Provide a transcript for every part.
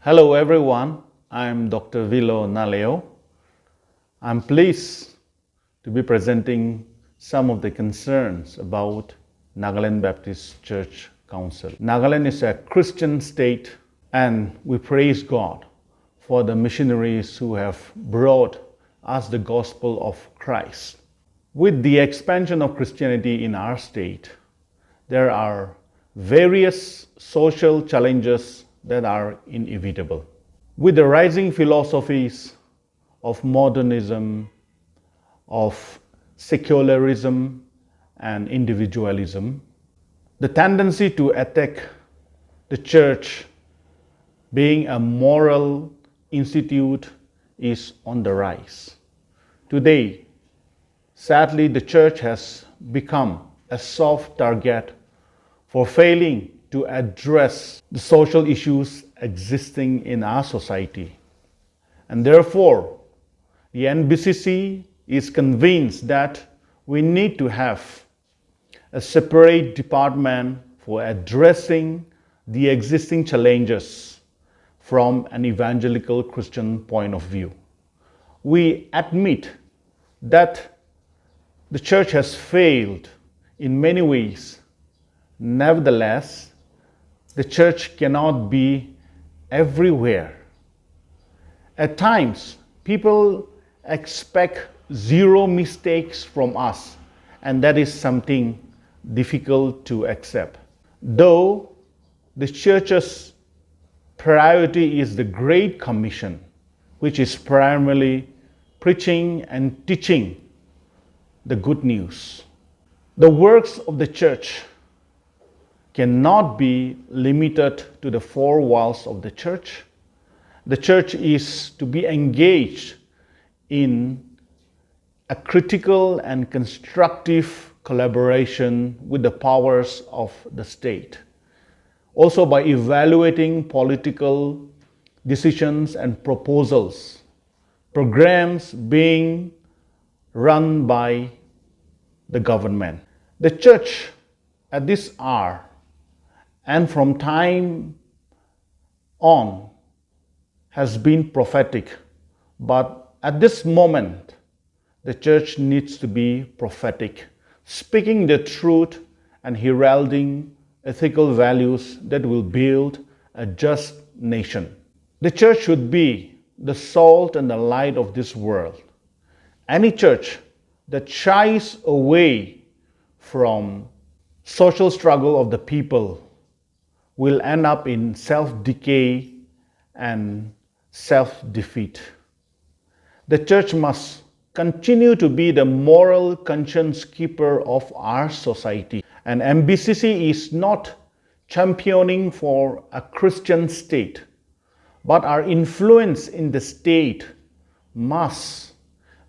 Hello everyone, I'm Dr. Villo Naleo. I'm pleased to be presenting some of the concerns about Nagaland Baptist Church Council. Nagaland is a Christian state and we praise God for the missionaries who have brought us the gospel of Christ. With the expansion of Christianity in our state, there are various social challenges that are inevitable. With the rising philosophies of modernism, of secularism and individualism, the tendency to attack the church being a moral institute is on the rise. Today, sadly, the church has become a soft target for failing to address the social issues existing in our society. And therefore, the NBCC is convinced that we need to have a separate department for addressing the existing challenges from an evangelical Christian point of view. We admit that the church has failed in many ways. Nevertheless, the church cannot be everywhere. At times, people expect zero mistakes from us, and that is something difficult to accept. Though the church's priority is the Great Commission, which is primarily preaching and teaching the good news. The works of the church cannot be limited to the four walls of the church. The church is to be engaged in a critical and constructive collaboration with the powers of the state. Also by evaluating political decisions and proposals, programs being run by the government. The church at this hour and from time on has been prophetic, but at this moment the church needs to be prophetic, speaking the truth and heralding ethical values that will build a just nation. The church should be the salt and the light of this world. Any church that shies away from social struggle of the people will end up in self-decay and self-defeat. The church must continue to be the moral conscience keeper of our society. And NBCC is not championing for a Christian state, but our influence in the state must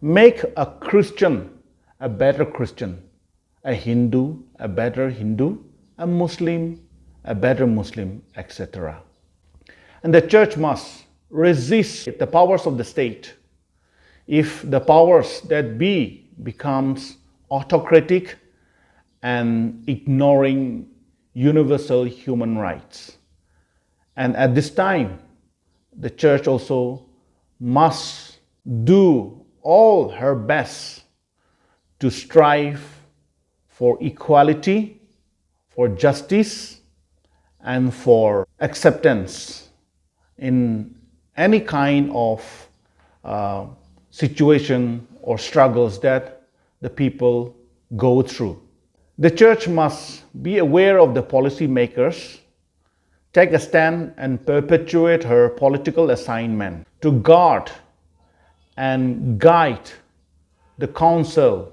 make a Christian a better Christian, a Hindu a better Hindu, a Muslim a better Muslim, etc. And the church must resist the powers of the state. If the powers that be becomes autocratic and ignoring universal human rights. And at this time, the church also must do all her best to strive for equality, for justice, and for acceptance in any kind of situation or struggles that the people go through. The church must be aware of the policy makers, take a stand and perpetuate her political assignment to guard and guide the council,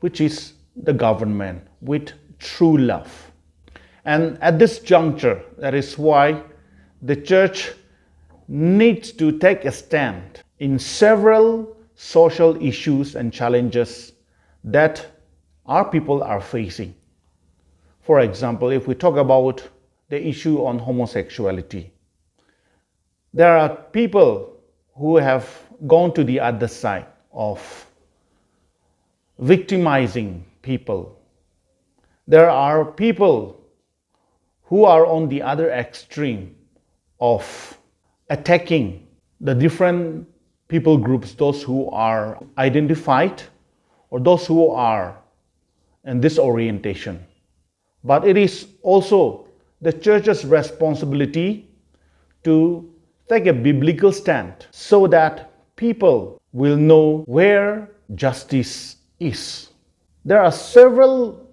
which is the government, with true love. And at this juncture, that is why the church needs to take a stand in several social issues and challenges that our people are facing. For example, if we talk about the issue on homosexuality, there are people who have gone to the other side of victimizing people. There are people who are on the other extreme of attacking the different people groups, those who are identified or those who are in this orientation. But it is also the church's responsibility to take a biblical stand so that people will know where justice is. There are several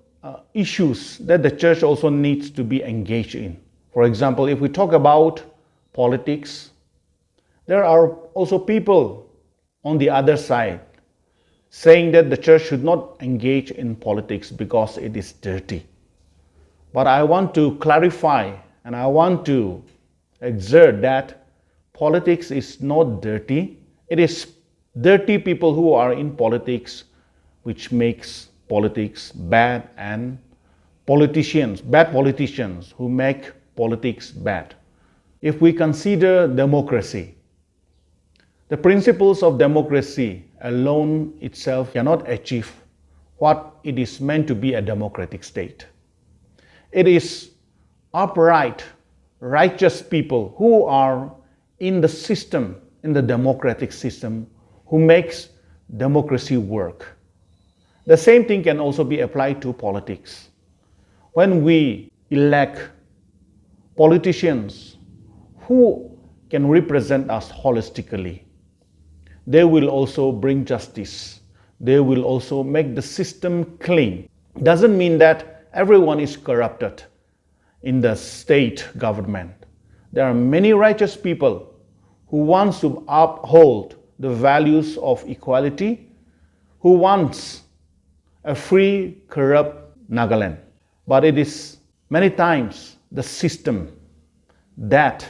issues that the church also needs to be engaged in. For example, if we talk about politics, there are also people on the other side saying that the church should not engage in politics because it is dirty. But I want to clarify and I want to exert that politics is not dirty. It is dirty people who are in politics which makes politics bad, and bad politicians who make politics bad. If we consider democracy, the principles of democracy alone itself cannot achieve what it is meant to be a democratic state. It is upright, righteous people who are in the system, in the democratic system, who makes democracy work. The same thing can also be applied to politics. When we elect politicians who can represent us holistically, they will also bring justice. They will also make the system clean. Doesn't mean that everyone is corrupted in the state government. There are many righteous people who want to uphold the values of equality, who wants a free, corrupt Nagaland. But it is many times the system that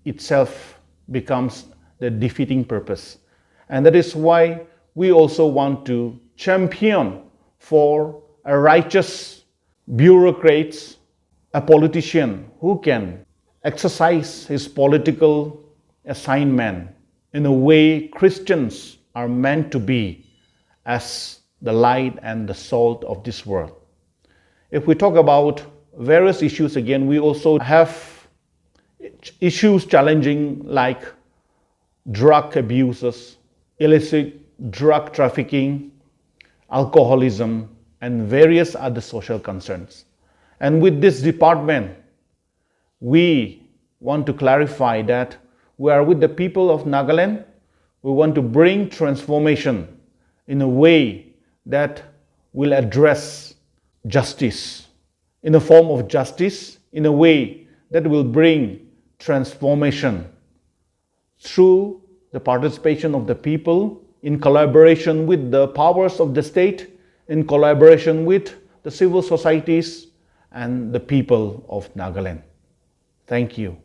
itself becomes the defeating purpose. And that is why we also want to champion for a righteous bureaucrat, a politician who can exercise his political assignment in a way Christians are meant to be, as the light and the salt of this world. If we talk about various issues, again, we also have issues challenging like drug abuses, illicit drug trafficking, alcoholism, and various other social concerns. And with this department, we want to clarify that we are with the people of Nagaland. We want to bring transformation in a way that will address justice, in a form of justice, in a way that will bring transformation through the participation of the people, in collaboration with the powers of the state, in collaboration with the civil societies and the people of Nagaland. Thank you.